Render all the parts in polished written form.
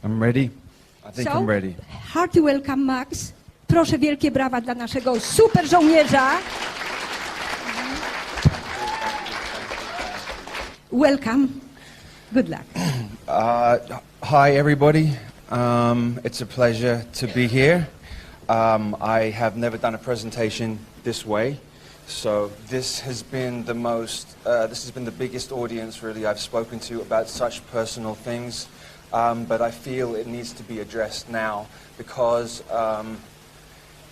I'm ready. I think I'm ready. Hearty welcome, Max. Proszę wielkie brawa dla naszego super żołnierza. Welcome. Good luck. Hi, everybody. It's a pleasure to be here. I have never done a presentation this way, so this has been the biggest audience really I've spoken to about such personal things. But I feel it needs to be addressed now because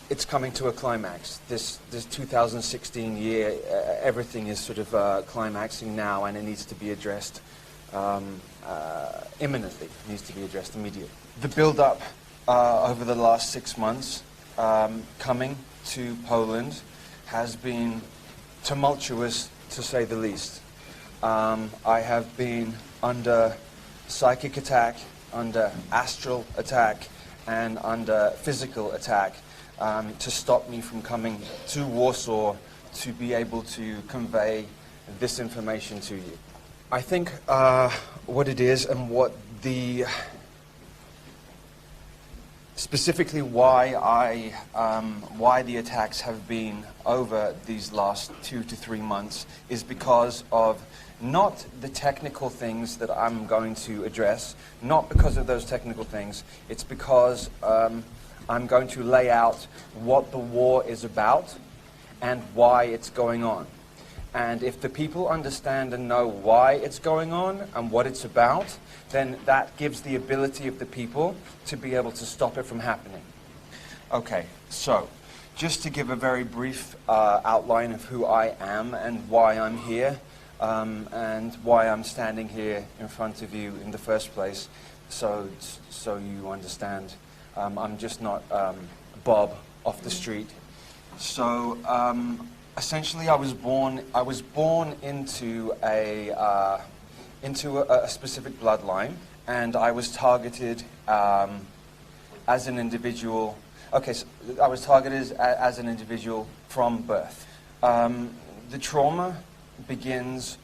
it's coming to a climax. This 2016 year, everything is sort of climaxing now, and it needs to be addressed imminently. It needs to be addressed immediately. The build-up over the last 6 months coming to Poland has been tumultuous, to say the least. I have been under psychic attack, under astral attack, and under physical attack to stop me from coming to Warsaw to be able to convey this information to you. I think what it is and what specifically why the attacks have been over these last 2 to 3 months is because of not the technical things that I'm going to address, not because of those technical things. It's because I'm going to lay out what the war is about and why it's going on. And if the people understand and know why it's going on and what it's about, then that gives the ability of the people to be able to stop it from happening. Okay, so just to give a very brief outline of who I am and why I'm here, and why I'm standing here in front of you in the first place, so you understand. I'm just not Bob off the street. So essentially, I was born into a specific bloodline, and I was targeted as an individual. Okay, so I was targeted as an individual from birth. The trauma begins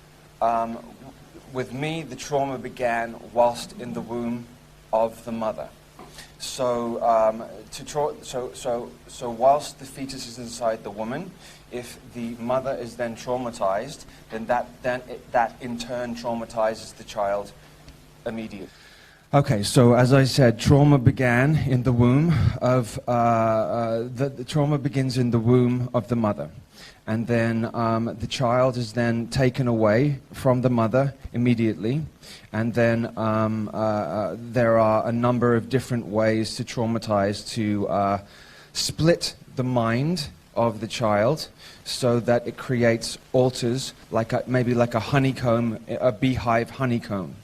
with me. The trauma began whilst in the womb of the mother. So, so whilst the fetus is inside the woman, if the mother is then traumatized, then that in turn traumatizes the child immediately. Okay, so as I said, trauma began in the womb of the trauma begins in the womb of the mother. And then the child is then taken away from the mother immediately. And then there are a number of different ways to traumatize, to split the mind of the child so that it creates altars, maybe like a honeycomb, a beehive honeycomb.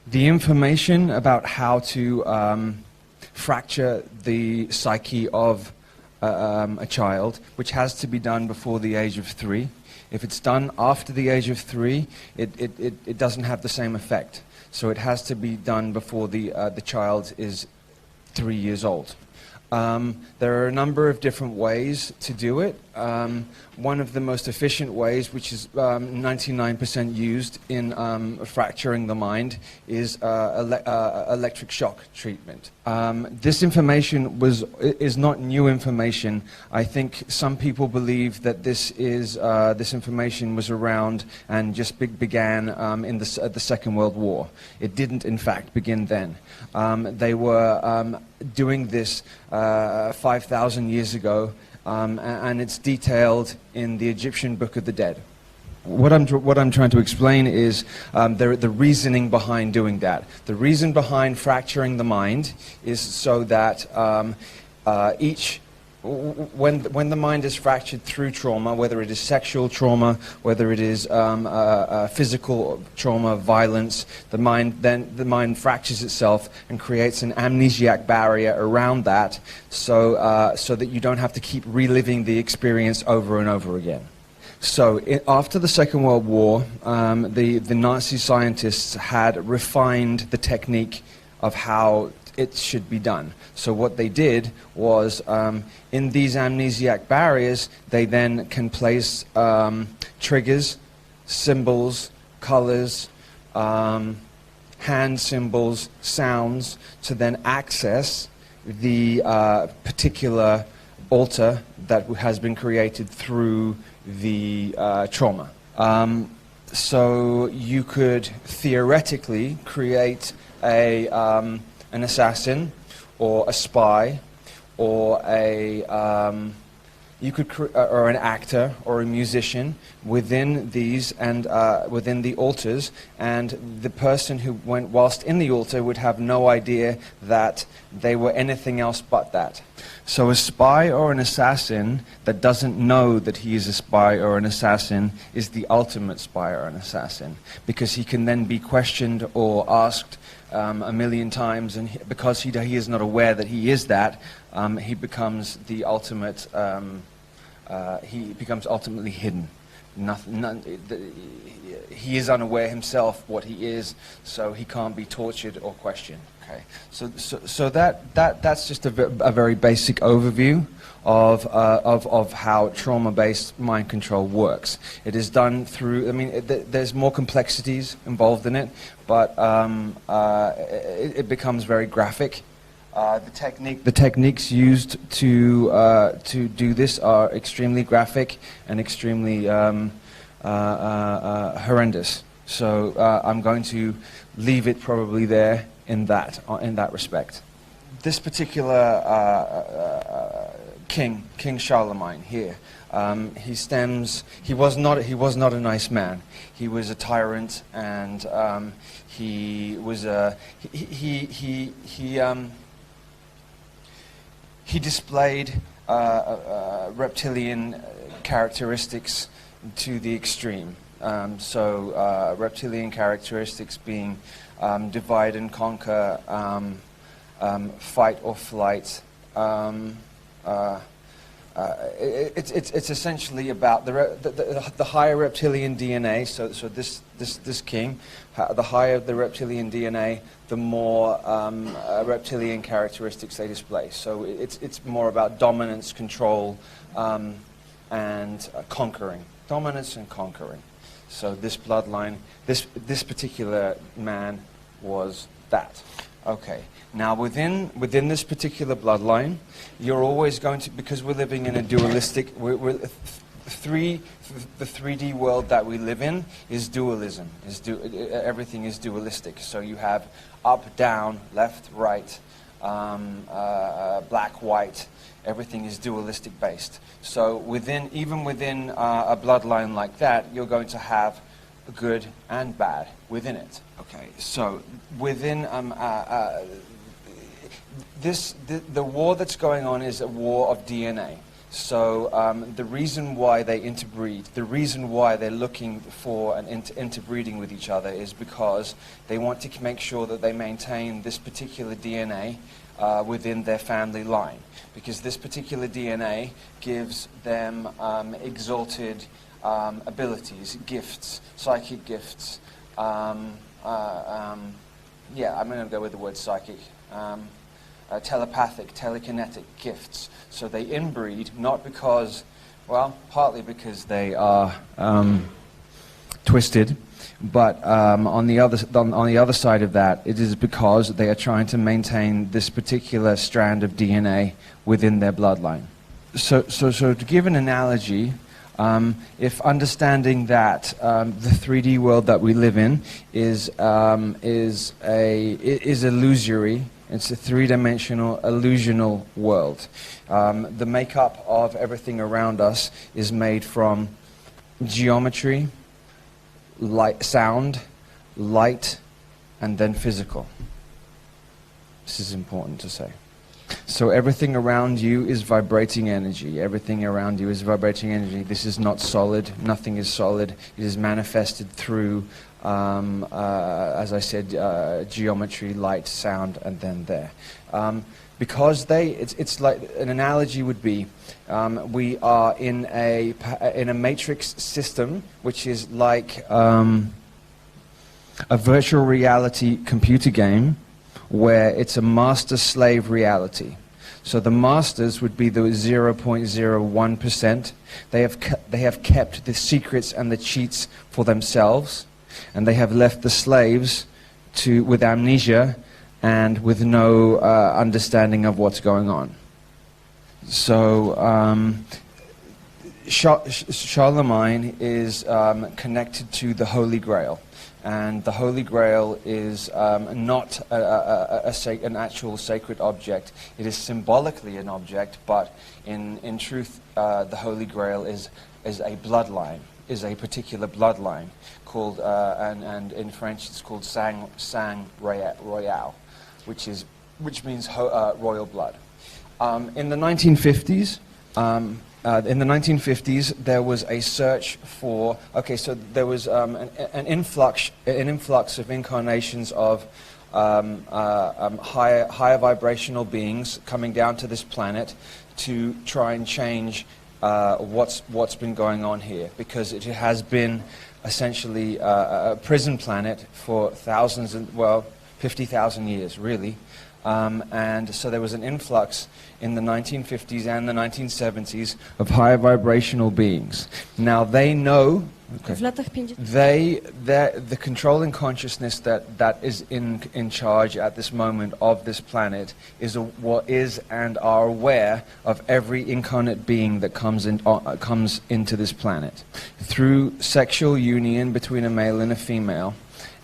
The information about how to fracture the psyche of a child, which has to be done before the age of 3. If it's done after the age of 3, it doesn't have the same effect. So it has to be done before the child is 3 years old. There are a number of different ways to do it. One of the most efficient ways, which is 99% used in fracturing the mind, is electric shock treatment. This information is not new information. I think some people believe that this information was around and just began at the Second World War. It didn't, in fact, begin then. They were doing this 5,000 years ago, and it's detailed in the Egyptian Book of the Dead. What I'm trying to explain is the reasoning behind doing that. The reason behind fracturing the mind is so that when the mind is fractured through trauma, whether it is sexual trauma, whether it is physical trauma, violence, the mind fractures itself and creates an amnesiac barrier around that, so that you don't have to keep reliving the experience over and over again. So after the Second World War, the Nazi scientists had refined the technique of how it should be done. So what they did was, in these amnesiac barriers, they then can place triggers, symbols, colors, hand symbols, sounds, to then access the particular altar that has been created through the trauma. So you could theoretically create an assassin or a spy or or an actor or a musician within these and within the altars, and the person who went whilst in the altar would have no idea that they were anything else but that. So a spy or an assassin that doesn't know that he is a spy or an assassin is the ultimate spy or an assassin, because he can then be questioned or asked a million times, and because he is not aware that he is that, he becomes the ultimate. He becomes ultimately hidden. He is unaware himself what he is, so he can't be tortured or questioned. Okay, so that's just a very basic overview of how trauma-based mind control works. It is done through. I mean, there's more complexities involved in it, but it becomes very graphic. The techniques used to do this are extremely graphic and extremely horrendous. So I'm going to leave it probably there in that respect. This particular King Charlemagne here, he was not a nice man. He was a tyrant, and he displayed reptilian characteristics to the extreme. Reptilian characteristics being divide and conquer, fight or flight. It's essentially about the higher reptilian DNA. So this king, the higher the reptilian DNA, the more reptilian characteristics they display. So it's more about dominance, control, and conquering. Dominance and conquering. So this bloodline, this particular man was that. Okay. Now within this particular bloodline, you're always going to, because we're living in a dualistic, the 3D world that we live in is dualism. Everything is dualistic. So you have up, down, left, right, black, white. Everything is dualistic based. So even within a bloodline like that, you're going to have good and bad within it. Okay. So within the war that's going on is a war of DNA. So the reason why they interbreed, the reason why they're looking for an interbreeding with each other is because they want to make sure that they maintain this particular DNA within their family line. Because this particular DNA gives them exalted abilities, gifts, psychic gifts. I'm going to go with the word psychic. Telepathic, telekinetic gifts. So they inbreed, not because, partly because they are twisted, but on the other side of that, it is because they are trying to maintain this particular strand of DNA within their bloodline. So to give an analogy, if understanding that the 3D world that we live in is illusory. It's a three-dimensional, illusional world. The makeup of everything around us is made from geometry, sound, light, and then physical. This is important to say. So everything around you is vibrating energy. Everything around you is vibrating energy. This is not solid. Nothing is solid. It is manifested through, as I said, geometry, light, sound, and then there. Because it's like an analogy would be, we are in a matrix system, which is like a virtual reality computer game, where it's a master-slave reality. So the masters would be the 0.01%. They have kept the secrets and the cheats for themselves, and they have left the slaves with amnesia and with no understanding of what's going on. So Charlemagne is connected to the Holy Grail. And the Holy Grail is not an actual sacred object. It is symbolically an object, but in truth, the Holy Grail is a bloodline, is a particular bloodline called, and in French it's called sang royal, which means royal blood. In the 1950s, there was a search for, so there was an influx of incarnations of higher vibrational beings coming down to this planet to try and change what's been going on here, because it has been essentially a prison planet for 50,000 years, really. And so there was an influx in the 1950s and the 1970s of higher vibrational beings. Now they know, the controlling consciousness that is in charge at this moment of this planet is and are aware of every incarnate being that comes into this planet. Through sexual union between a male and a female,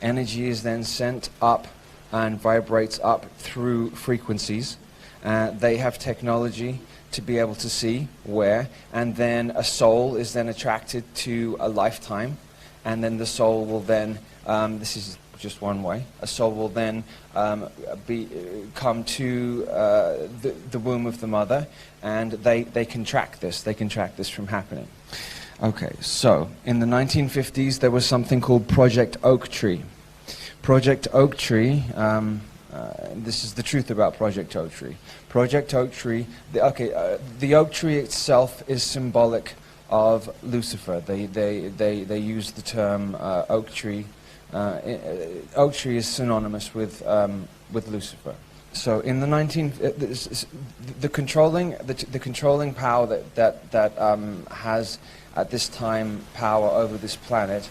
energy is then sent up and vibrates up through frequencies. They have technology to be able to see where, and then a soul is then attracted to a lifetime, and then the soul will then, this is just one way, a soul will then come to the womb of the mother, and they can track this from happening. Okay, so in the 1950s there was something called Project Oak Tree. Project Oak Tree, this is the truth about Project Oak Tree. Project Oak Tree, the oak tree itself is symbolic of Lucifer. They use the term oak tree. Oak tree is synonymous with Lucifer. So in the the controlling power that has at this time power over this planet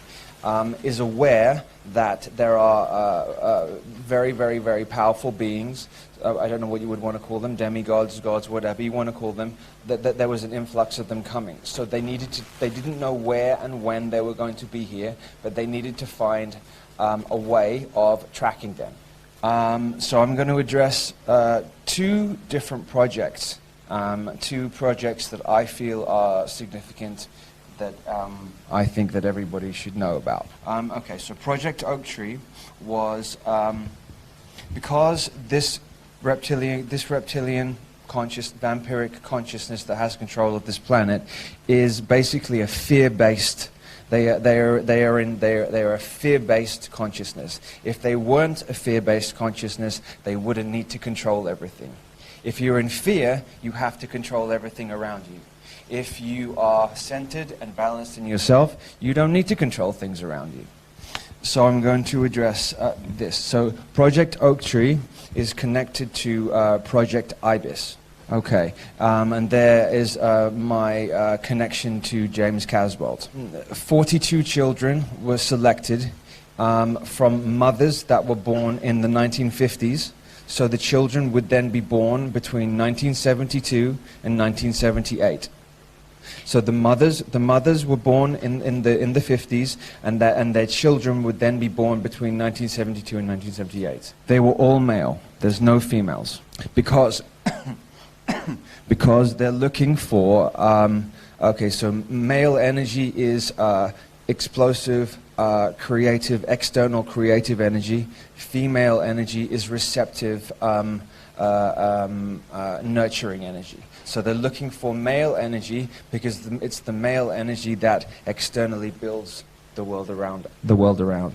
is aware that there are very, very, very powerful beings. I don't know what you would want to call them, demigods, gods, whatever you want to call them. That there was an influx of them coming. So they didn't know where and when they were going to be here, but they needed to find a way of tracking them. So I'm going to address two different projects, two projects that I feel are significant, that I think that everybody should know about. So Project Oak Tree was because this reptilian vampiric consciousness that has control of this planet is basically a fear-based. They are a fear-based consciousness. If they weren't a fear-based consciousness, they wouldn't need to control everything. If you're in fear, you have to control everything around you. If you are centered and balanced in yourself, you don't need to control things around you. So I'm going to address this. So Project Oak Tree is connected to Project Ibis. Okay, and there is my connection to James Casbolt. 42 children were selected from mothers that were born in the 1950s. So the children would then be born between 1972 and 1978. So the mothers were born in the 50s, and their children would then be born between 1972 and 1978. They were all male. There's no females, because they're looking for. So male energy is explosive, creative, external creative energy. Female energy is receptive, nurturing energy. So they're looking for male energy because it's the male energy that externally builds the world around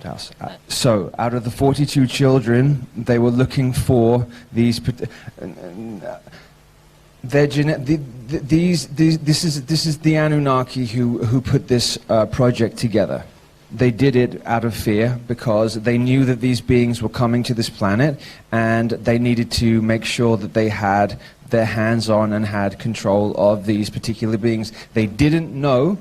us. So out of the 42 children, they were looking for these. This is the Anunnaki who put this project together. They did it out of fear because they knew that these beings were coming to this planet, and they needed to make sure that they had their hands on and had control of these particular beings. They didn't know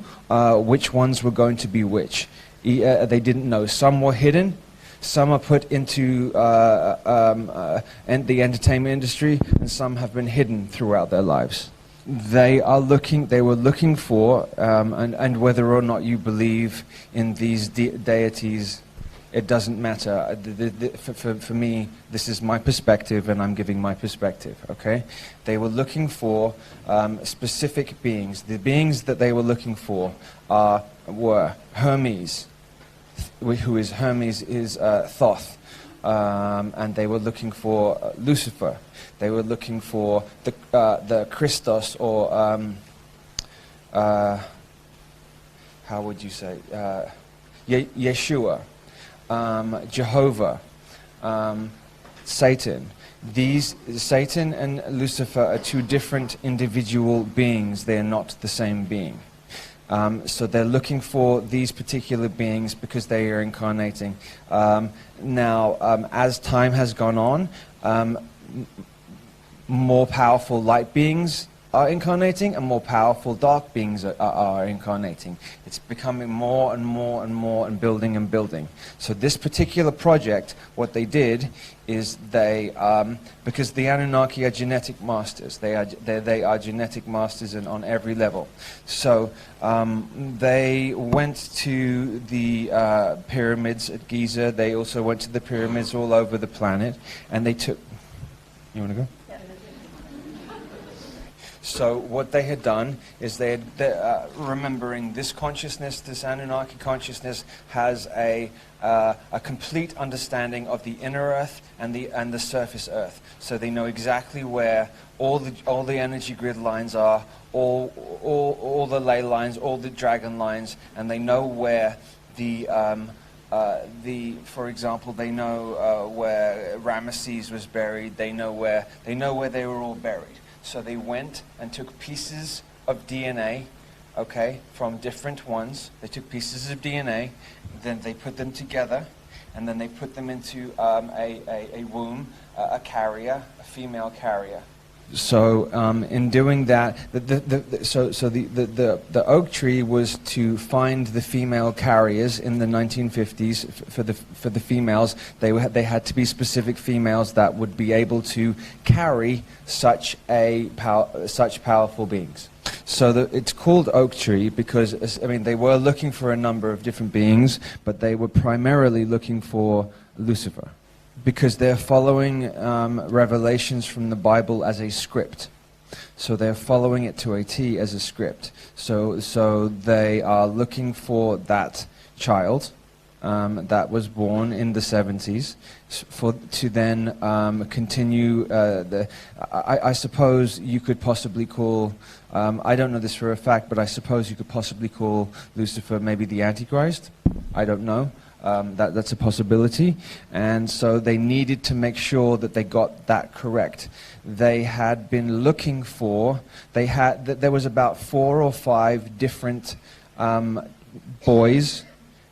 which ones were going to be which. They didn't know. Some were hidden, some are put into the entertainment industry, and some have been hidden throughout their lives. They were looking for, and whether or not you believe in these deities, it doesn't matter. For me, this is my perspective, and I'm giving my perspective, okay? They were looking for specific beings. The beings that they were looking for were Hermes, Hermes is Thoth, and they were looking for Lucifer. They were looking for the Christos, or how would you say, Yeshua, Jehovah, Satan. Satan and Lucifer are two different individual beings. They are not the same being. So they're looking for these particular beings because they are incarnating. Now, as time has gone on, more powerful light beings are incarnating, and more powerful dark beings are incarnating. It's becoming more and more and more, and building and building. So this particular project, what they did is they, because the Anunnaki are genetic masters, they are genetic masters on every level. So they went to the pyramids at Giza. They also went to the pyramids all over the planet, and they took. You want to go? So what they had done is they had, remembering this consciousness, this Anunnaki consciousness, has a complete understanding of the inner Earth and the surface Earth. So they know exactly where all the energy grid lines are, all the ley lines, all the dragon lines, and they know where for example, they know where Ramesses was buried. They know where they were all buried. So they went and took pieces of DNA, okay, from different ones. They took pieces of DNA, then they put them together, and then they put them into a womb, a carrier, a female carrier. So in doing that, the oak tree was to find the female carriers in the 1950s. For the females, they had to be specific females that would be able to carry such powerful beings. So it's called oak tree because, I mean, they were looking for a number of different beings, but they were primarily looking for Lucifer, because they're following revelations from the Bible as a script. So they're following it to a T as a script. So they are looking for that child that was born in the 70s to then continue I suppose you could possibly call, I don't know this for a fact, but I suppose you could possibly call Lucifer maybe the Antichrist. I don't know. That's a possibility. And so they needed to make sure that they got that correct. They had been looking for, there was about 4 or 5 different boys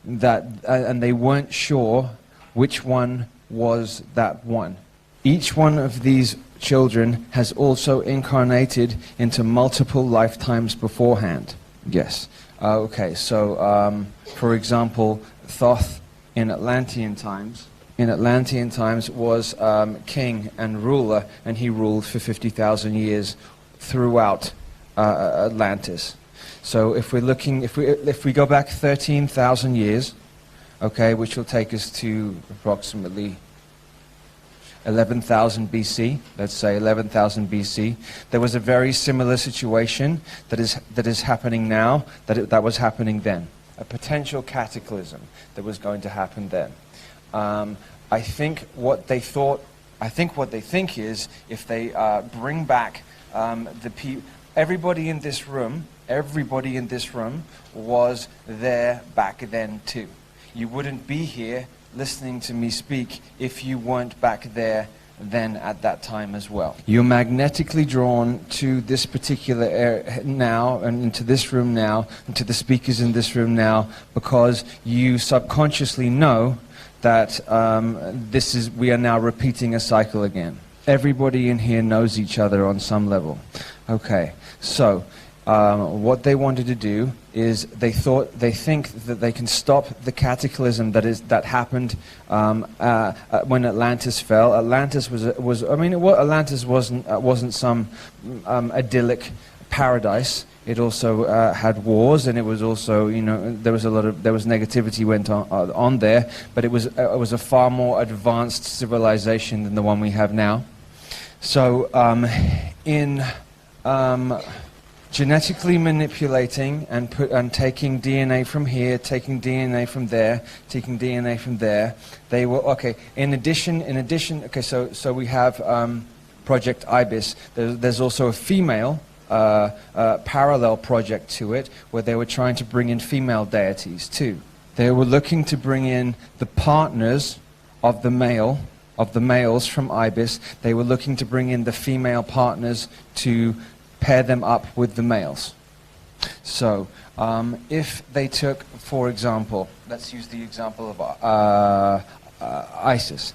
that, and they weren't sure which one was that one. Each one of these children has also incarnated into multiple lifetimes beforehand. Yes. Okay, so for example, Thoth in Atlantean times was king and ruler, and he ruled for 50,000 years throughout Atlantis. So if we go back 13,000 years, okay, which will take us to approximately 11,000 BC, let's say 11,000 BC, there was a very similar situation that is happening now, that was happening then. A potential cataclysm that was going to happen then. I think what they think is, if they bring back everybody in this room was there back then too. You wouldn't be here listening to me speak if you weren't back there then at that time as well. You're magnetically drawn to this particular area now, and into this room now, and to the speakers in this room now, because you subconsciously know that we are now repeating a cycle again. Everybody in here knows each other on some level. Okay, so what they wanted to do is they think that they can stop the cataclysm that happened when Atlantis fell. Atlantis Atlantis wasn't some idyllic paradise. It also had wars, and it was also, there was negativity went on there, but it was a far more advanced civilization than the one we have now. So in genetically manipulating and taking DNA from here, taking DNA from there, taking DNA from there, they were okay. In addition, okay. So we have Project Ibis. There's also a female parallel project to it, where they were trying to bring in female deities too. They were looking to bring in the partners of the males from Ibis. They were looking to bring in the female partners to pair them up with the males. So if they took, for example, let's use the example of Isis.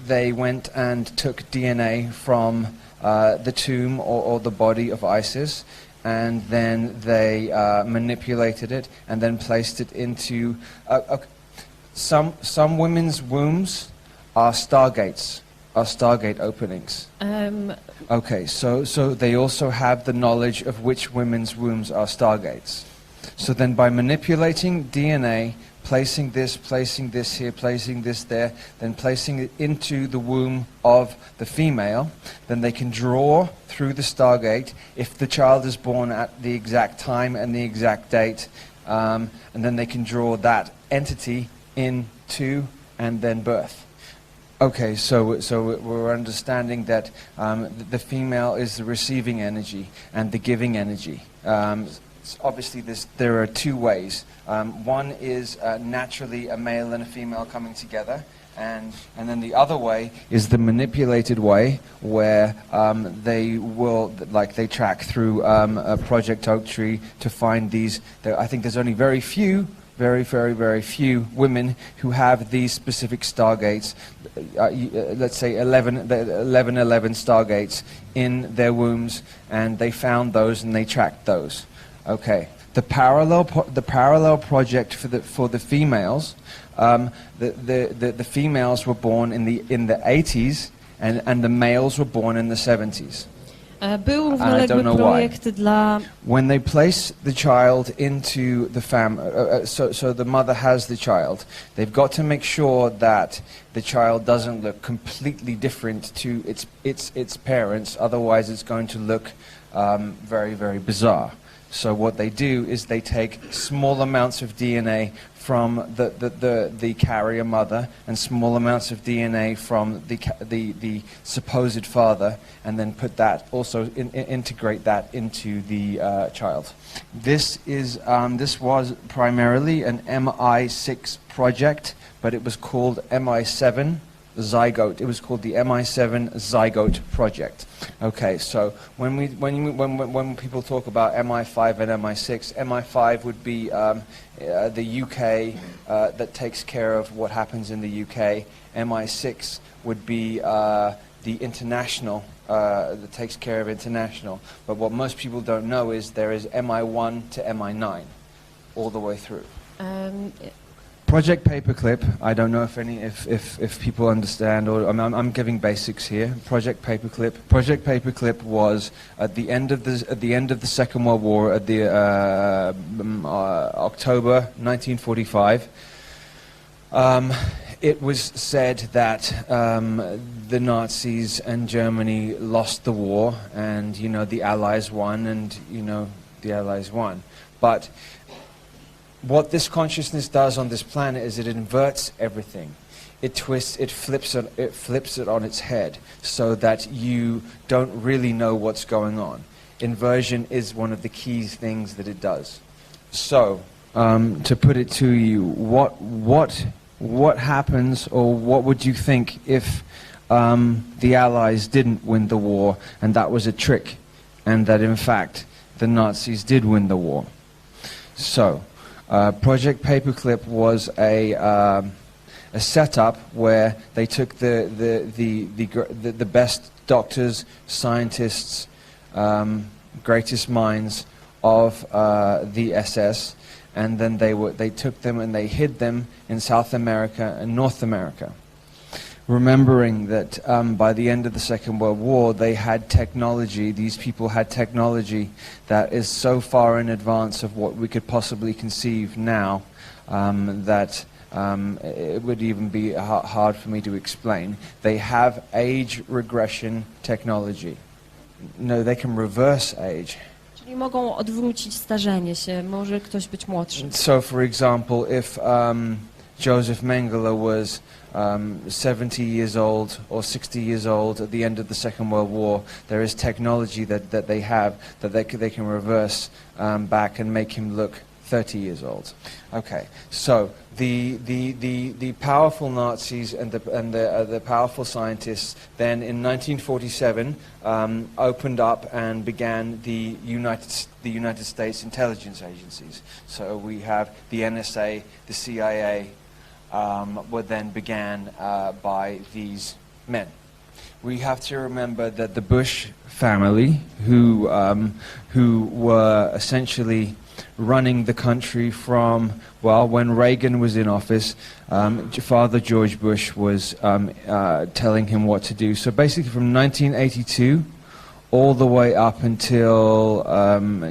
They went and took DNA from the tomb or the body of Isis, and then they manipulated it and then placed it into some women's wombs are stargates, are stargate openings. Okay, so they also have the knowledge of which women's wombs are stargates. So then by manipulating DNA, placing this here, placing this there, then placing it into the womb of the female, then they can draw through the stargate if the child is born at the exact time and the exact date, and then they can draw that entity into and then birth. Okay, so we're understanding that the female is the receiving energy and the giving energy. Obviously, there are two ways. One is naturally a male and a female coming together, and then the other way is the manipulated way, where they track through a Project Oak Tree to find these. I think there's only very few women who have these specific stargates, let's say 11 stargates in their wombs, and they found those and they tracked those. Okay, the parallel project for the females, the females were born in the 80s, and the males were born in the 70s. Był równoległy projekt dla... When they place the child into the so the mother has the child, they've got to make sure that the child doesn't look completely different to its parents, otherwise it's going to look very, very bizarre. So what they do is they take small amounts of DNA from the carrier mother and small amounts of DNA from the supposed father, and then put that also integrate that into the child. This was primarily an MI6 project, but it was called MI7 Zygote. It was called the MI7 Zygote Project. Okay, so when people talk about MI5 and MI6, MI5 would be the UK that takes care of what happens in the UK. MI6 would be the international that takes care of international. But what most people don't know is there is MI1 to MI9 all the way through. Project Paperclip, I don't know if people understand, or I'm giving basics here. Project Paperclip was at the end of the Second World War, at the October 1945. It was said that the Nazis and Germany lost the war, and the Allies won, and the Allies won. But what this consciousness does on this planet is it inverts everything. It twists, it flips it on its head, so that you don't really know what's going on. Inversion is one of the key things that it does. So, to put it to you, what happens, or what would you think if the Allies didn't win the war, and that was a trick, and that in fact the Nazis did win the war? So, Project Paperclip was a setup where they took the best doctors, scientists, greatest minds of the SS, and then they took them and they hid them in South America and North America. Remembering that by the end of the Second World War, they had technology, these people had technology that is so far in advance of what we could possibly conceive now that it would even be hard for me to explain. They have age regression technology. No, they can reverse age. Czyli mogą odwrócić starzenie się, może ktoś być młodszy. So, for example, if Joseph Mengele was 70 years old or 60 years old at the end of the Second World War, there is technology that they have that they can reverse back and make him look 30 years old. Okay, so the powerful Nazis and the powerful scientists then in 1947 opened up and began the United States intelligence agencies. So we have the NSA, the CIA, were then began by these men. We have to remember that the Bush family, who were essentially running the country from, well, when Reagan was in office, Father George Bush was telling him what to do. So basically from 1982 all the way up until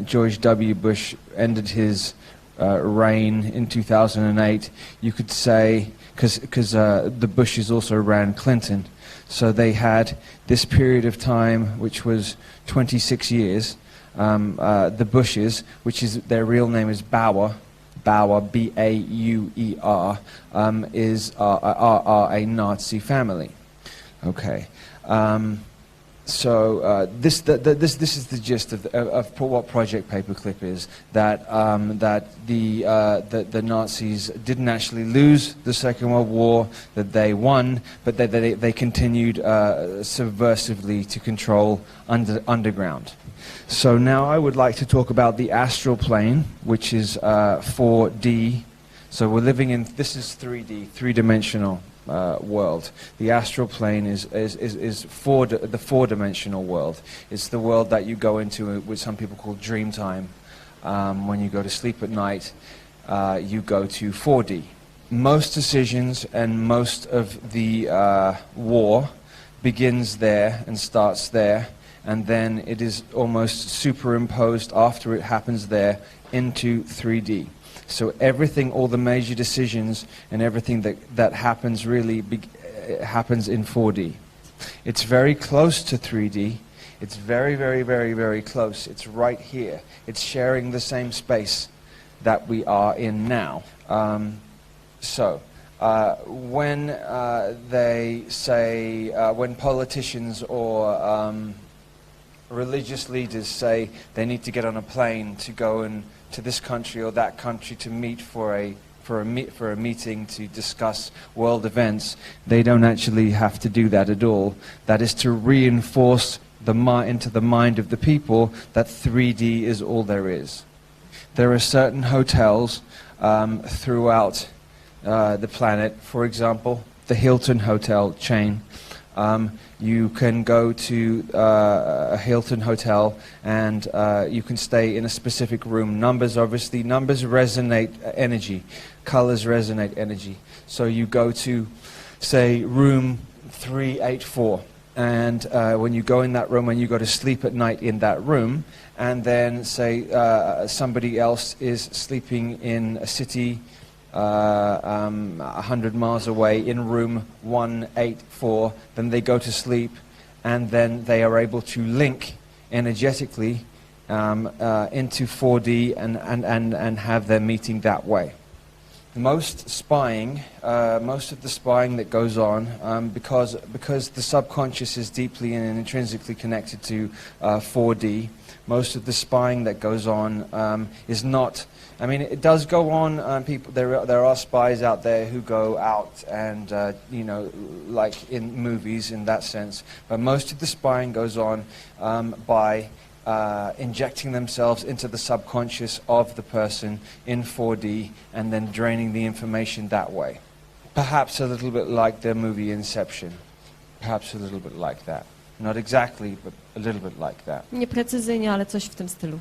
George W. Bush ended his reign in 2008, you could say, because the Bushes also ran Clinton, so they had this period of time which was 26 years. The Bushes, which is their real name is Bauer, B-A-U-E-R, are a Nazi family. Okay. So this is the gist of what Project Paperclip is. That the Nazis didn't actually lose the Second World War. That they won, but they continued subversively to control underground. So now I would like to talk about the astral plane, which is 4D. So we're living in, this is 3D, three-dimensional world. The astral plane is the four-dimensional world. It's the world that you go into, which some people call dream time. When you go to sleep at night, you go to 4D. Most decisions and most of the war begins there and starts there, and then it is almost superimposed after it happens there into 3D. So everything, all the major decisions and everything that happens really happens in 4D. It's very close to 3D. It's very, very, very, very close. It's right here. It's sharing the same space that we are in now. When they say, when politicians or religious leaders say they need to get on a plane to go to this country or that country to meet for a meeting to discuss world events, they don't actually have to do that at all. That is to reinforce into the mind of the people that 3D is all there is. There are certain hotels throughout the planet, for example, the Hilton hotel chain. You can go to a Hilton hotel and you can stay in a specific room. Numbers resonate energy. Colors resonate energy. So you go to, say, room 384. And when you go in that room and you go to sleep at night in that room, and then, say, somebody else is sleeping in a city 100 miles away in room 184, then they go to sleep, and then they are able to link energetically into 4D and have their meeting that way. Most of the spying that goes on, because the subconscious is deeply and intrinsically connected to 4D, most of the spying that goes on is not. I mean, it does go on. People, there are spies out there who go out and like in movies in that sense. But most of the spying goes on by injecting themselves into the subconscious of the person in 4D and then draining the information that way. Perhaps a little bit like the movie Inception. Perhaps a little bit like that. Not exactly, but a little bit like that. Nieprecyzyjnie, ale coś w tym stylu.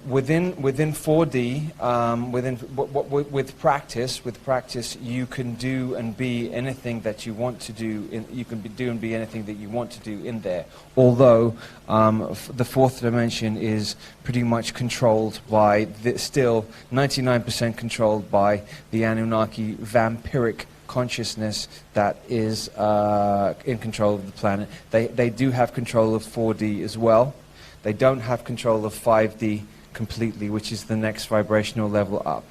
Within 4D, with practice, you can do and be anything that you want to do. You can do and be anything that you want to do in there. Although the fourth dimension is pretty much controlled by still 99% controlled by the Anunnaki vampiric consciousness that is in control of the planet. They do have control of 4D as well. They don't have control of 5D completely, which is the next vibrational level up.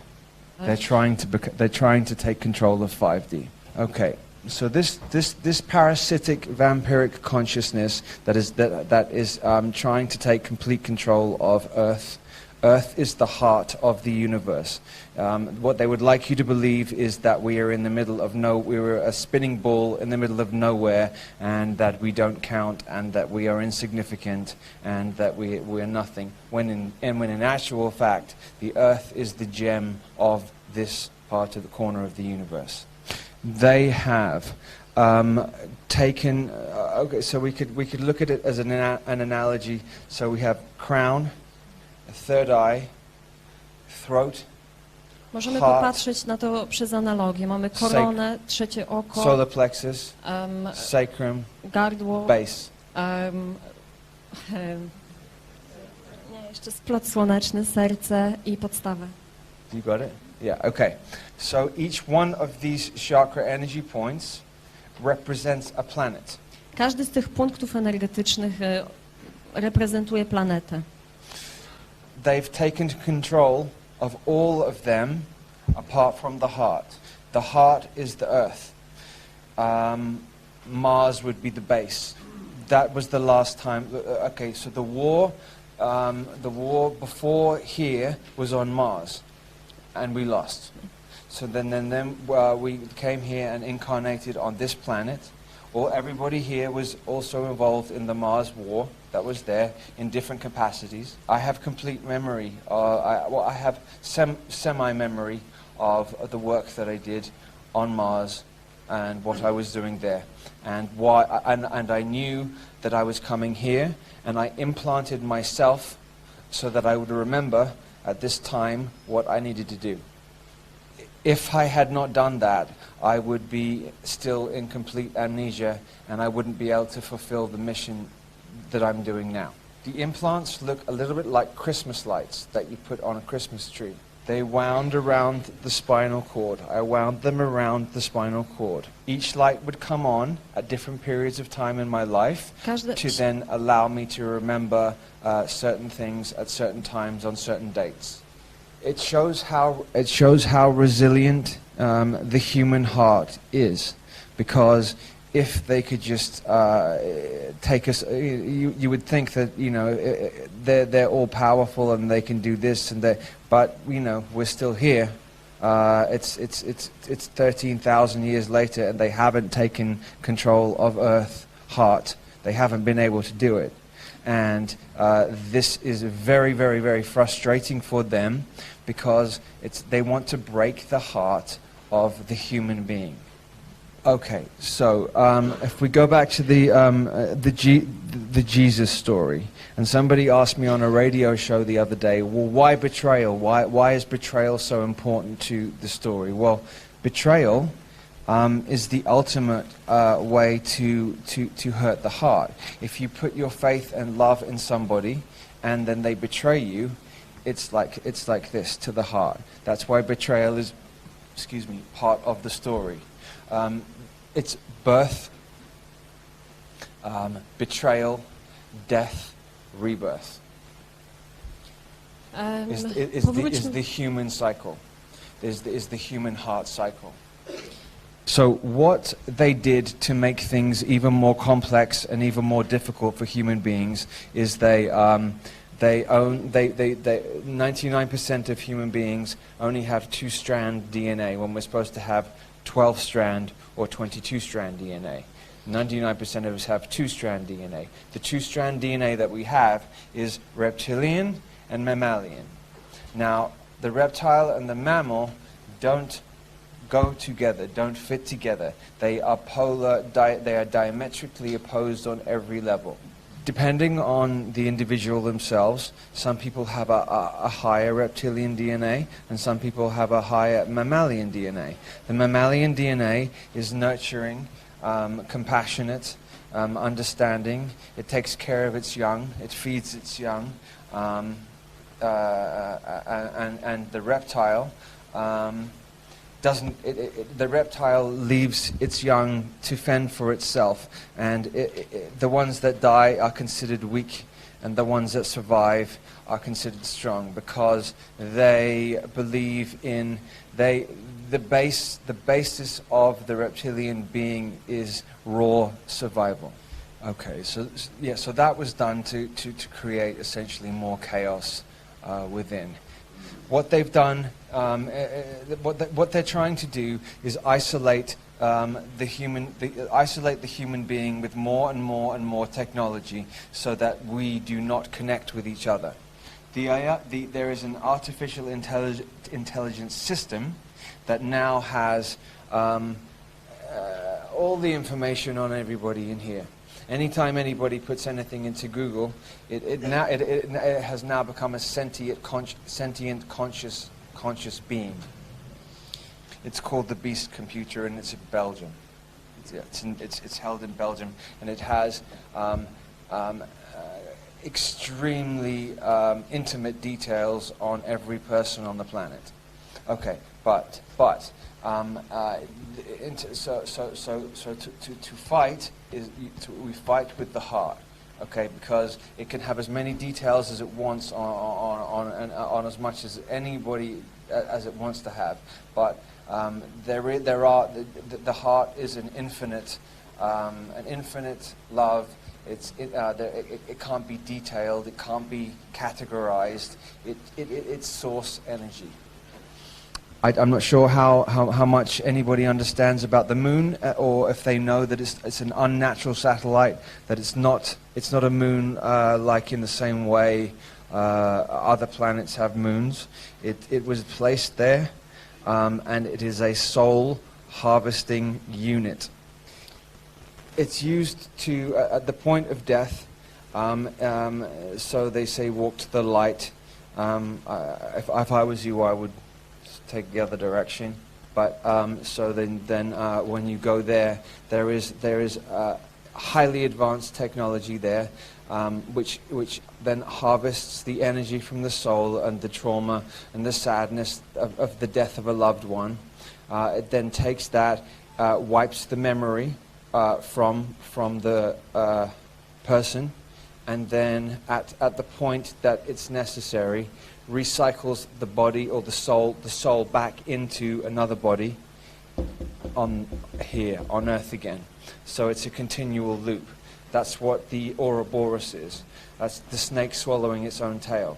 They're trying to take control of 5D. Okay, so this parasitic vampiric consciousness that is trying to take complete control of Earth. Earth is the heart of the universe. What they would like you to believe is that we are in the middle of we're a spinning ball in the middle of nowhere, and that we don't count, and that we are insignificant, and that we're nothing. When in actual fact, the Earth is the gem of this part of the corner of the universe. They have taken. Okay, so we could look at it as an analogy. So we have crown, third eye, throat, Możemy heart, popatrzeć na to przez analogię. Mamy koronę, trzecie oko, solar plexus, sacrum, gardło, base. Nie, jeszcze splot słoneczny, serce i podstawę. You got it? Yeah, okay. So each one of these chakra energy points represents a planet. Każdy z tych punktów energetycznych reprezentuje planetę. They've taken control of all of them apart from the heart. The heart is the earth. Mars would be the base. That was the last time. Okay, so the war before here was on Mars, and we lost. So then we came here and incarnated on this planet. Well, everybody here was also involved in the Mars war that was there in different capacities. I have complete memory. I have semi-memory of the work that I did on Mars and what I was doing there, and why. And I knew that I was coming here, and I implanted myself so that I would remember at this time what I needed to do. If I had not done that, I would be still in complete amnesia, and I wouldn't be able to fulfill the mission that I'm doing now. The implants look a little bit like Christmas lights that you put on a Christmas tree. They wound around the spinal cord. I wound them around the spinal cord. Each light would come on at different periods of time in my life to then allow me to remember certain things at certain times on certain dates. It shows how resilient the human heart is, because if they could just take us, you would think that they're all powerful and they can do this and that, but we're still here. It's 13,000 years later, and they haven't taken control of Earth, heart. They haven't been able to do it. And this is very, very, very frustrating for them, because they want to break the heart of the human being. Okay, so if we go back to the Jesus story, and somebody asked me on a radio show the other day, well, why betrayal? Why is betrayal so important to the story? Well, betrayal is the ultimate way to hurt the heart. If you put your faith and love in somebody, and then they betray you, it's like this to the heart. That's why betrayal is, part of the story. It's birth, betrayal, death, rebirth. Is the human cycle. Is the human heart cycle. So what they did to make things even more complex and even more difficult for human beings is 99% of human beings only have 2-strand DNA when we're supposed to have 12-strand or 22-strand DNA. 99% of us have 2-strand DNA. The 2-strand DNA that we have is reptilian and mammalian. Now, the reptile and the mammal don't go together, don't fit together. They are they are diametrically opposed on every level. Depending on the individual themselves, some people have a higher reptilian DNA and some people have a higher mammalian DNA. The mammalian DNA is nurturing, compassionate, understanding. It takes care of its young, it feeds its young, and the reptile the reptile leaves its young to fend for itself, and the ones that die are considered weak, and the ones that survive are considered strong, because they believe in the basis of the reptilian being is raw survival. Okay, so yeah, so that was done to create essentially more chaos within. What they've done, what they're trying to do is isolate the human being with more and more and more technology, so that we do not connect with each other. There is an artificial intelligence system that now has all the information on everybody in here. Anytime anybody puts anything into Google, it has now become a sentient, conscious being. It's called the Beast computer, and it's in Belgium. It's held in Belgium, and it has extremely intimate details on every person on the planet. Okay, but to fight we fight with the heart, okay? Because it can have as many details as it wants on as much as anybody as it wants to have. But the heart is an infinite love. It can't be detailed. It can't be categorized. It's source energy. I'm not sure how much anybody understands about the moon, or if they know that it's an unnatural satellite, that it's not a moon like in the same way other planets have moons. It was placed there, and it is a soul harvesting unit. It's used to at the point of death. So they say, walk to the light. If I was you, I would take the other direction. But so then when you go there, there is highly advanced technology there, which then harvests the energy from the soul and the trauma and the sadness of the death of a loved one. It then takes that, wipes the memory from the person, and then at the point that it's necessary, recycles the body or the soul back into another body on Earth again. So it's a continual loop. That's what the Ouroboros is. That's the snake swallowing its own tail.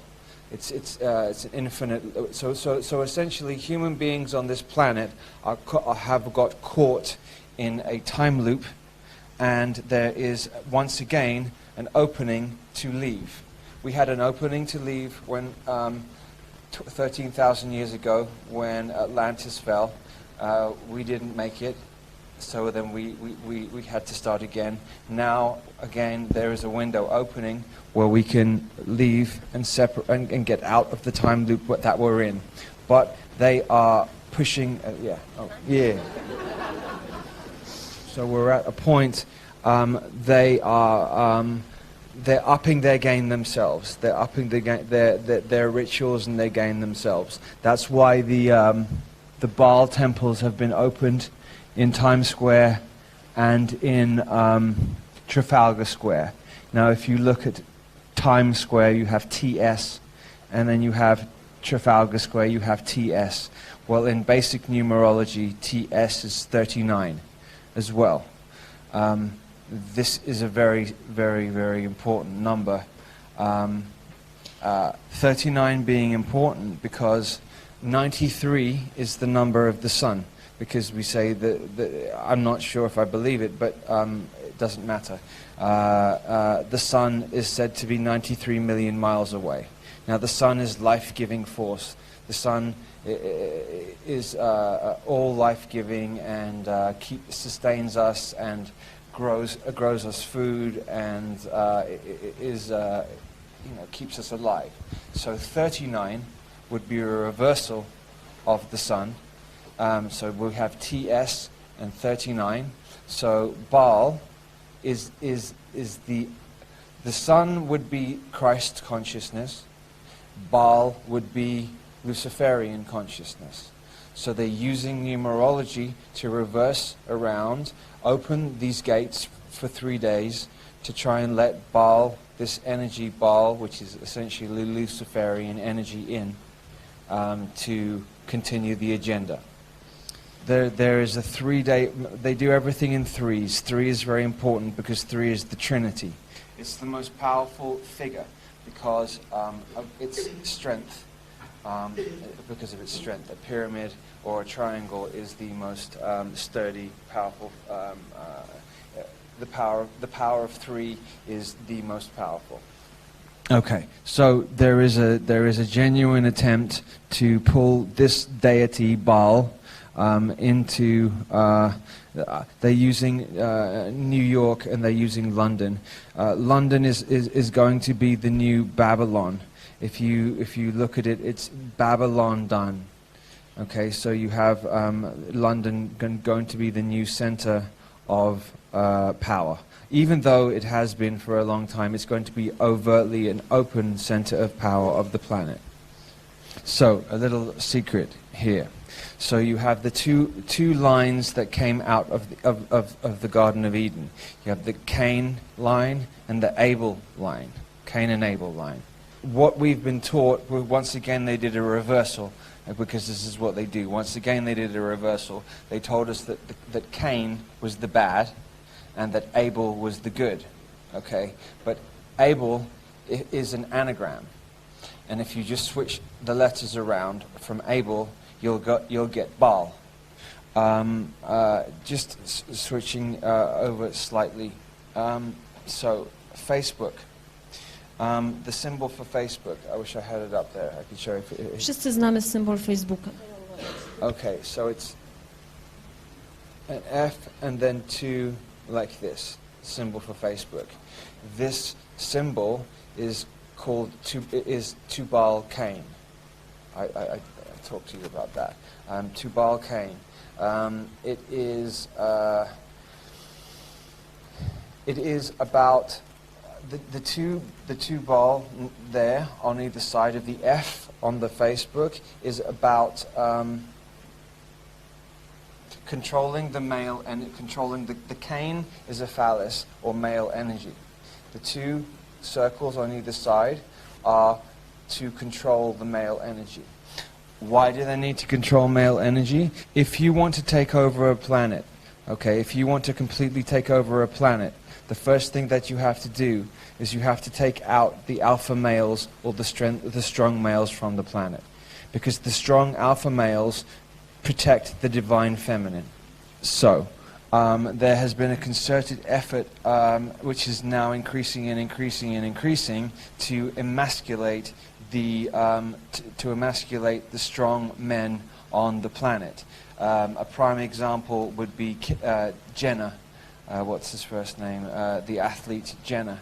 It's an infinite. So essentially, human beings on this planet have got caught in a time loop, and there is once again an opening to leave. We had an opening to leave when 13,000 years ago, when Atlantis fell. We didn't make it, so then we had to start again. Now, again, there is a window opening where we can leave and separate and get out of the time loop that we're in. But they are pushing, So we're at a point, they're upping their game themselves. They're upping their rituals and their game themselves. That's why the Baal temples have been opened in Times Square and in Trafalgar Square. Now, if you look at Times Square, you have TS, and then you have Trafalgar Square, you have TS. Well, in basic numerology, TS is 39 as well. This is a very, very, very important number. 39 being important because 93 is the number of the sun. Because we say that I'm not sure if I believe it, but it doesn't matter. The sun is said to be 93 million miles away. Now, the sun is life-giving force. The sun is all life-giving and sustains us and grows us food and keeps us alive. So 39 would be a reversal of the sun. So we have TS and 39. So Baal is the sun would be Christ consciousness. Baal would be Luciferian consciousness. So they're using numerology to reverse around, open these gates for 3 days to try and let Baal, this energy Baal, which is essentially Luciferian energy, in to continue the agenda. There is a 3-day, they do everything in threes. 3 is very important because 3 is the Trinity. It's the most powerful figure because of its strength. Because of its strength, a pyramid or a triangle is the most sturdy, powerful. The power of 3 is the most powerful. Okay, so there is a genuine attempt to pull this deity Baal into. They're using New York and they're using London. London is going to be the new Babylon. If you look at it, it's Babylon done. Okay, so you have London going to be the new center of power. Even though it has been for a long time, it's going to be overtly an open center of power of the planet. So, a little secret here. So you have the two lines that came out of the Garden of Eden. You have the Cain line and the Abel line. Cain and Abel line. What we've been taught, once again they did a reversal, because this is what they do. Once again they did a reversal. They told us that Cain was the bad and that Abel was the good. Okay? But Abel is an anagram. And if you just switch the letters around from Abel, you'll get Baal. Just switching over slightly. So Facebook. The symbol for Facebook. I wish I had it up there. I could show you. Wszyscy znamy symbol Facebooka. Okay, so it's an F and then 2 like this. Symbol for Facebook. This symbol is called Tubal Cain. I talked to you about that. Tubal Cain. It is about the two ball there on either side of the F on the Facebook is about controlling the male and controlling the Cain is a phallus or male energy. The 2 circles on either side are to control the male energy. Why do they need to control male energy? If you want to take over a planet, okay, if you want to completely take over a planet, the first thing that you have to do is you have to take out the alpha males or the strong males from the planet. Because the strong alpha males protect the divine feminine. So, there has been a concerted effort, which is now increasing and increasing and increasing, to emasculate the strong men on the planet. A prime example would be Jenner. What's his first name? The athlete Jenner.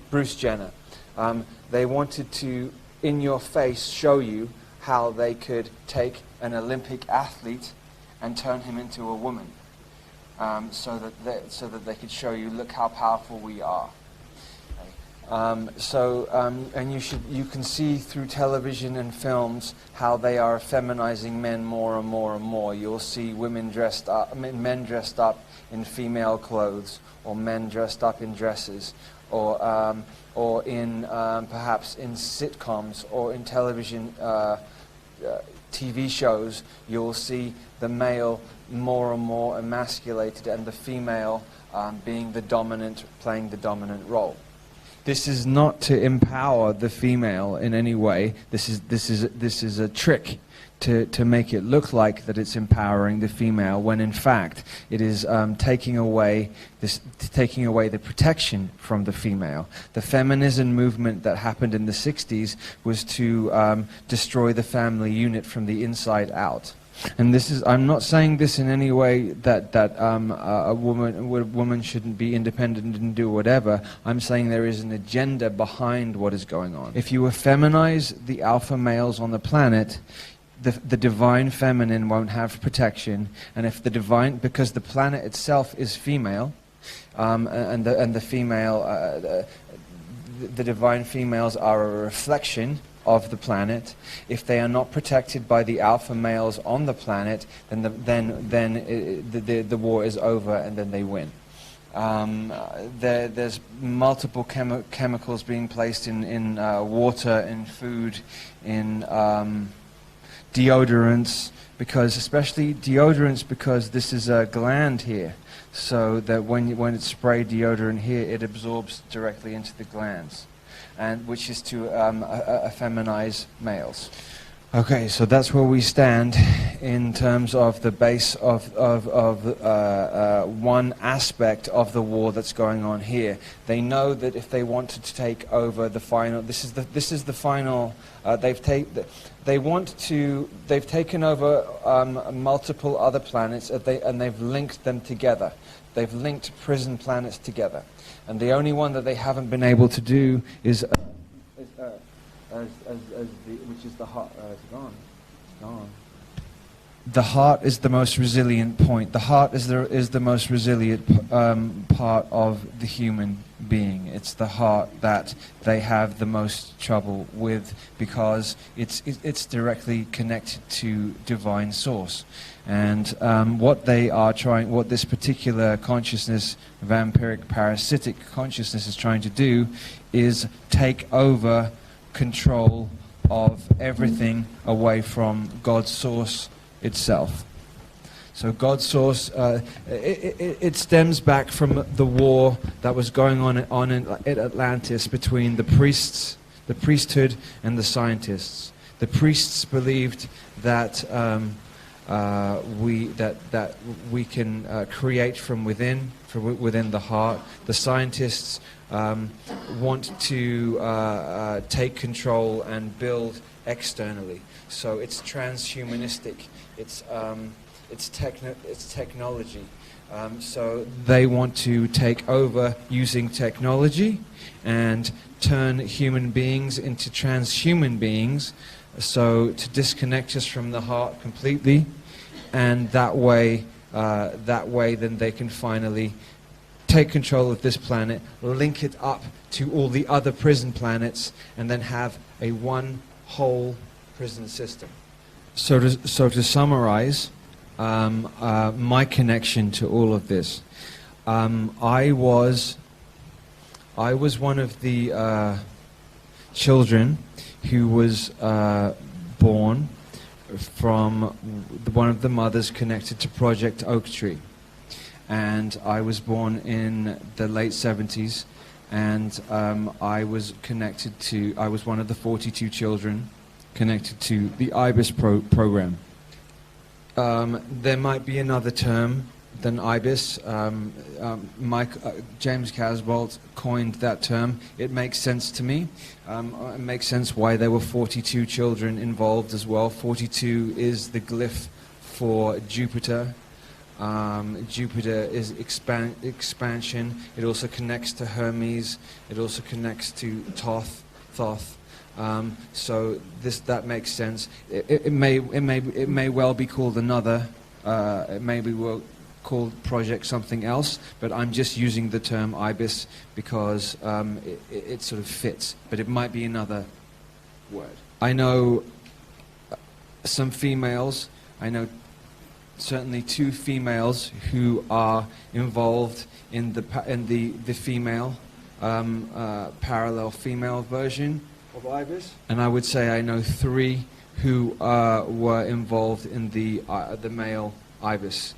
Bruce Jenner. They wanted to, in your face, show you how they could take an Olympic athlete and turn him into a woman, so that they could show you, look how powerful we are. And you can see through television and films how they are feminizing men more and more and more. You'll see men dressed up in female clothes, or men dressed up in dresses, or in perhaps in sitcoms or in television TV shows. You'll see the male more and more emasculated and the female being the dominant, playing the dominant role. This is not to empower the female in any way. This is a trick to make it look like that it's empowering the female, when in fact it is taking away the protection from the female. The feminism movement that happened in the 60s was to destroy the family unit from the inside out. And this is, I'm not saying this in any way that a woman shouldn't be independent and do whatever. I'm saying there is an agenda behind what is going on. If you effeminize the alpha males on the planet, the divine feminine won't have protection, and if the divine, because the planet itself is female, and the female, the divine females are a reflection of the planet. If they are not protected by the alpha males on the planet, then the war is over, and then they win. There's multiple chemicals being placed in water, in food, in deodorants, especially deodorants, because this is a gland here, so that when it's sprayed deodorant here, it absorbs directly into the glands, and which is to effeminize males. Okay, so that's where we stand in terms of the base of one aspect of the war that's going on here. They know that if they wanted to take over the final, this is the final. They've taken over multiple other planets, and they've linked them together. They've linked prison planets together, and the only one that they haven't been able to do is. Which is the heart. It's gone. The heart is the most resilient point. The heart is the most resilient part of the human being. It's the heart that they have the most trouble with, because it's directly connected to divine source. And what this particular consciousness, vampiric parasitic consciousness, is trying to do is take over control of everything away from God's source itself. So God's source, it stems back from the war that was going on in Atlantis between the priests, the priesthood, and the scientists. The priests believed that we can create from within the heart. The scientists want to take control and build externally. So it's transhumanistic. It's technology. So they want to take over using technology and turn human beings into transhuman beings. So to disconnect us from the heart completely, and that way then they can finally take control of this planet, link it up to all the other prison planets, and then have a one whole prison system. So to summarize my connection to all of this, I was one of the children who was born from one of the mothers connected to Project Oak Tree. And I was born in the late 70s, and I was one of the 42 children connected to the Ibis program. There might be another term than Ibis. James Casbolt coined that term. It makes sense to me. It makes sense why there were 42 children involved as well. 42 is the glyph for Jupiter. Jupiter is expansion. It also connects to Hermes. It also connects to Thoth. So that makes sense. It may well be called another. It may be called Project something else. But I'm just using the term Ibis because it sort of fits. But it might be another word. I know some females. I know certainly 2 females who are involved in the female parallel female version of Ibis, and I would say I know 3 who were involved in the male Ibis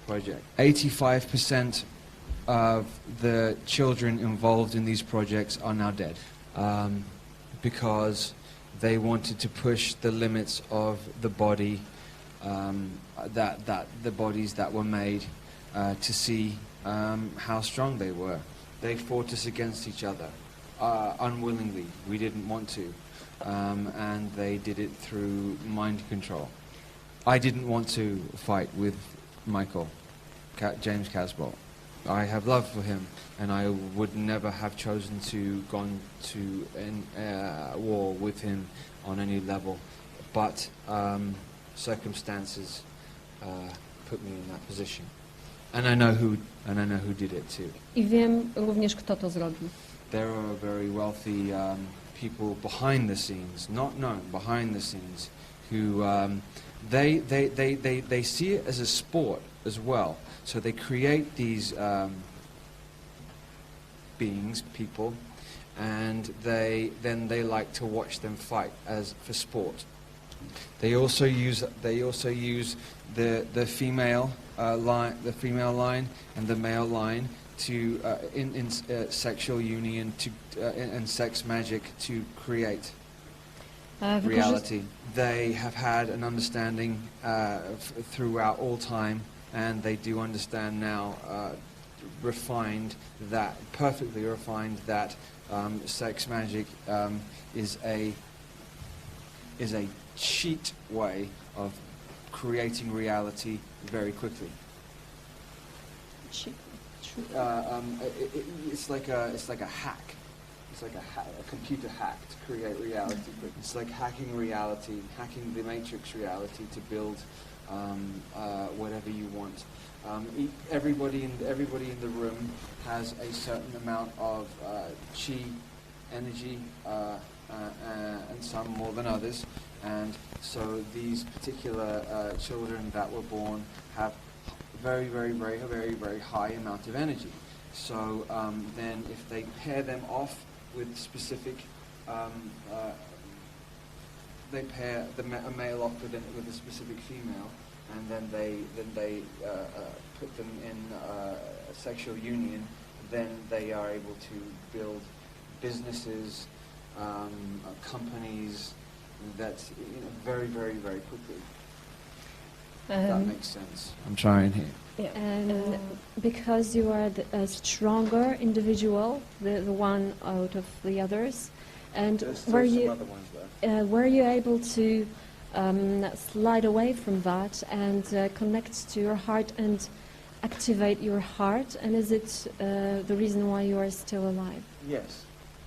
project. 85% of the children involved in these projects are now dead, because they wanted to push the limits of the body, the bodies that were made, to see how strong they were. They fought us against each other, unwillingly. We didn't want to, and they did it through mind control. I didn't want to fight with Michael, James Casbolt. I have love for him, and I would never have chosen to gone to war with him on any level. But circumstances put me in that position, and I know who did it too. I wiem również, kto to zrobił. There are very wealthy people behind the scenes, not known, behind the scenes, who they see it as a sport as well. So they create these beings, people, and they like to watch them fight as for sport. They also use the female line and the male line to in sexual union and sex magic to create reality. They have had an understanding throughout all time, and they do understand now, perfectly refined, that sex magic is a cheat way of creating reality very quickly. It's like a hack. It's like a computer hack to create reality. It's like hacking reality, hacking the matrix reality to build whatever you want. Everybody in the room has a certain amount of chi, energy, and some more than others. And so these particular children that were born have very high amount of energy. So then if they pair them off with specific, they pair a male off with a specific female, and then they put them in a sexual union, then they are able to build businesses, companies, that's very quickly. That makes sense. I'm trying here. Yeah. And because you are a stronger individual, the one out of the others, and were you able to slide away from that and connect to your heart and activate your heart? And is it the reason why you are still alive? Yes,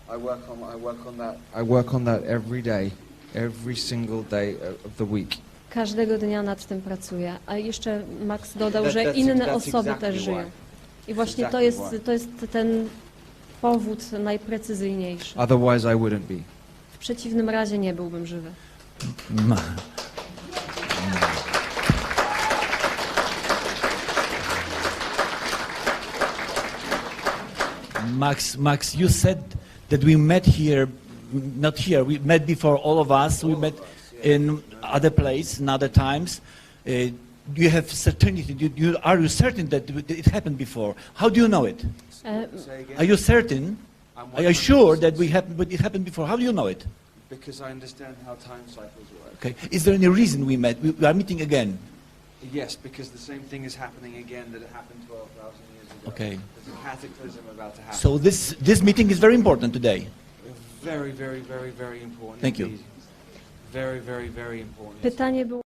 I work on that. I work on that every day, every single day of the week. Każdego dnia nad tym pracuję. A jeszcze Max dodał, że inne osoby też żyją. I właśnie to jest ten powód najprecyzyjniejszy. Otherwise I wouldn't be. W przeciwnym razie nie byłbym żywy. Max, you said that we met here, not here, we met before, all of us, we met in other place, in other times. You have certainty, are you certain that it happened before? How do you know it? Are you certain? Are you sure that it happened before? How do you know it? Because I understand how time cycles work. Okay. Is there any reason we met? We are meeting again. Yes, because the same thing is happening again that it happened 12,000 years ago. Okay. There's a cataclysm about to happen. So this meeting is very important today. Very important. Thank you. Indeed. Very important. Pytanie było